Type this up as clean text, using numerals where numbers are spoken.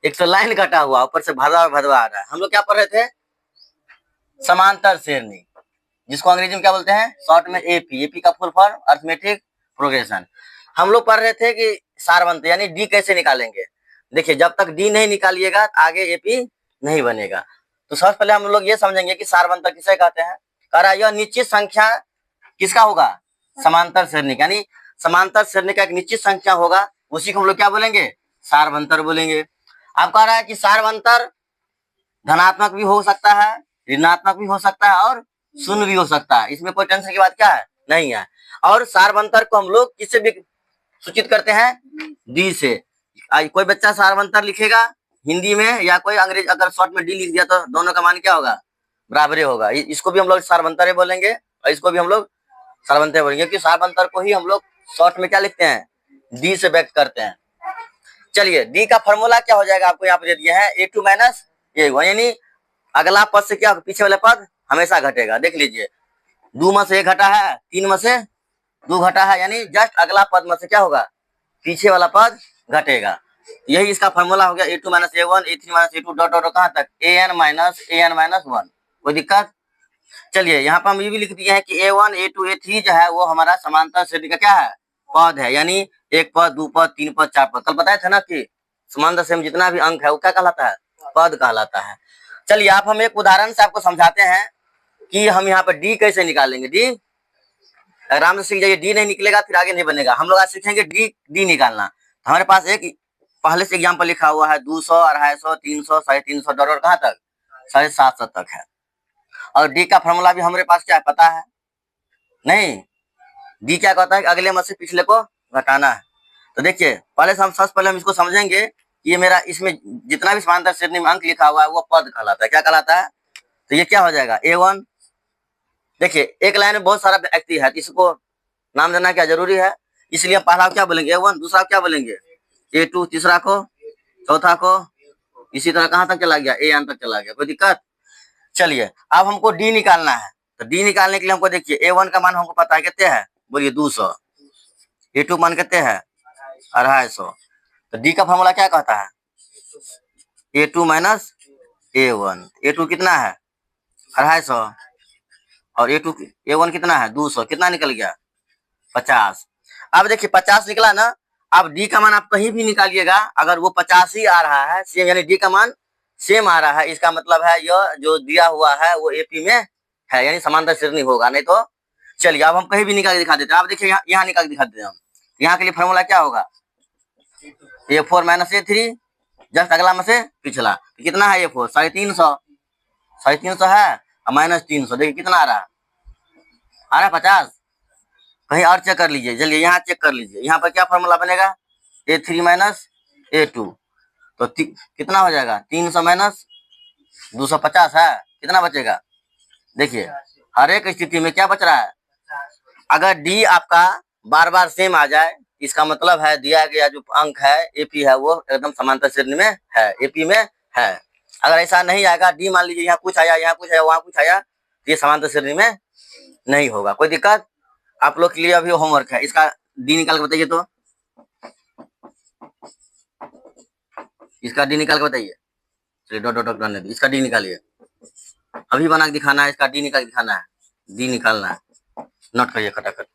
एक तो लाइन कटा हुआ, ऊपर से भदवा भदवा आ रहा है। हम लोग क्या पढ़ रहे थे? समांतर श्रेणी, जिसको अंग्रेजी में क्या बोलते हैं? शॉर्ट में एपी। एपी का फुल फॉर्म अर्थमेटिक प्रोग्रेशन। हम लोग पढ़ रहे थे कि सारवंत यानी डी कैसे निकालेंगे। देखिए, जब तक डी नहीं निकालिएगा आगे एपी नहीं बनेगा। तो सबसे पहले हम लोग ये समझेंगे कि सारवंत किसे कहते हैं। कह रहा है यह निश्चित संख्या किसका होगा? समांतर श्रेणी, यानी समांतर श्रेणी का एक निश्चित संख्या होगा, उसी को हम लोग क्या बोलेंगे? सारवंतर बोलेंगे। अब कह रहा है कि सारवंतर धनात्मक भी हो सकता है, ऋणात्मक भी हो सकता है और शून्य भी हो सकता है। इसमें कोई टेंशन की बात क्या है? नहीं है। और सारवंतर को हम लोग किससे भी सूचित करते हैं? डी से। कोई बच्चा सारवंतर लिखेगा हिंदी में या कोई अंग्रेजी अगर शॉर्ट में डी लिख दिया तो दोनों का मान क्या होगा? बराबरी होगा। इसको भी हम लोग सारवंतर बोलेंगे और इसको भी हम लोग सारवंतर बोलेंगे, क्योंकि सारवंतर को ही हम लोग शॉर्ट में क्या लिखते हैं? डी से व्यक्त करते हैं। चलिए, डी का फॉर्मूला क्या हो जाएगा? आपको यहाँ पे दे दिया है A2 माइनस A1, यानी अगला पद से क्या, पीछे वाला पद हमेशा घटेगा। देख लीजिए, 2 में से 1 घटा है, 3 में से 2 घटा है, यानी जस्ट अगला पद में से क्या होगा? पीछे वाला पद घटेगा। यही इसका फॉर्मूला हो गया A2 minus A1, A3 minus A2 dot dot कहाँ तक? AN minus 1। कोई दिक्कत? चलिए, यहाँ पर हम ये भी लिख दिए हैं कि A1 A2 A3 जो है वो हमारा समांतर श्रेणी का क्या है? पद है, यानी 1 पद, 2 पद, 3 पद, 4 पद। कल बताया था ना कि समांतर श्रेणी में जितना भी अंक है वो क्या कहलाता है? पद कहलाता है। चलिए, आप हम एक उदाहरण से आपको समझाते हैं कि हम यहाँ पर डी कैसे निकालेंगे। डी आराम से सीख जाइए, डी नहीं निकलेगा फिर आगे नहीं बनेगा। हम लोग आज सीखेंगे डी निकालना। हमारे पास एक पहले से एग्जाम्पल लिखा हुआ है, 200, 250, 300, 350 डॉलर कहाँ तक? 750 तक है। और डी का फॉर्मूला भी हमारे पास क्या है? पता है नहीं? डी क्या कहता है? अगले मत से पिछले को घटाना है। तो देखिए, सबसे पहले हम इसको समझेंगे कि ये मेरा इसमें जितना भी समांतर श्रेणी में अंक लिखा हुआ है वो पद कहलाता है। क्या कहलाता है? तो ये क्या हो जाएगा? A1। देखिए, एक लाइन में बहुत सारा व्यक्ति है, इसको नाम देना क्या जरूरी है, इसलिए पहला क्या बोलेंगे? A1, दूसरा क्या बोलेंगे? A2, तीसरा को, चौथा को, इसी तरह कहाँ तक चला गया? AN तक चला गया। कोई दिक्कत? चलिए, अब हमको डी निकालना है। तो डी निकालने के लिए हमको देखिए, A1 का मान हमको पता है कितने है? बोलिए 200। A2 मान कितने है? 250। तो डी का फॉर्मूला क्या कहता है? A2 minus A1। A2 कितना है? 250 और A1 कितना है? 200। कितना निकल गया? 50। अब देखिए 50 निकला ना। अब डी का मान आप कहीं भी निकालिएगा, अगर वो 50 ही आ रहा है सेम, यानी डी का मान सेम आ रहा है, इसका मतलब है यह जो दिया हुआ है वो एपी में है, यानी समांतर श्रेणी होगा। नहीं तो चलिए, अब हम कहीं भी निकाल के दिखा देते हैं। आप देखिए, यहाँ निकाल के दिखा देते हैं हम। यहाँ के लिए फॉर्मूला क्या होगा? A4 माइनस A3, जस्ट अगला में से पिछला। तो कितना है? A4 350। 350 है और माइनस 300, देखिए कितना आ रहा है? 50। कहीं और चेक कर लीजिए। चलिए, यहाँ चेक कर लीजिए, यहाँ पर क्या फॉर्मूला बनेगा? A3 minus A2। तो कितना हो जाएगा? 300 माइनस 250 है, कितना बचेगा? देखिए, हर एक स्थिति में क्या बच रहा है? अगर डी आपका बार बार सेम आ जाए, इसका मतलब है दिया गया जो अंक है एपी है वो एकदम समांतर श्रेणी में है, एपी में है। अगर ऐसा नहीं आएगा, डी मान लीजिए यहाँ कुछ आया, यहाँ कुछ आया, वहां कुछ आया, तो ये समांतर श्रेणी में नहीं होगा। कोई दिक्कत? आप लोग के लिए अभी होमवर्क है, इसका डी निकाल के बताइए। तो इसका डी निकाल के बताइए। चलिए, डॉट डॉट डॉट, इसका डी निकालिए। अभी बना के दिखाना है, इसका डी निकाल के दिखाना है। डी निकालना है, नोट करिए खटाखट।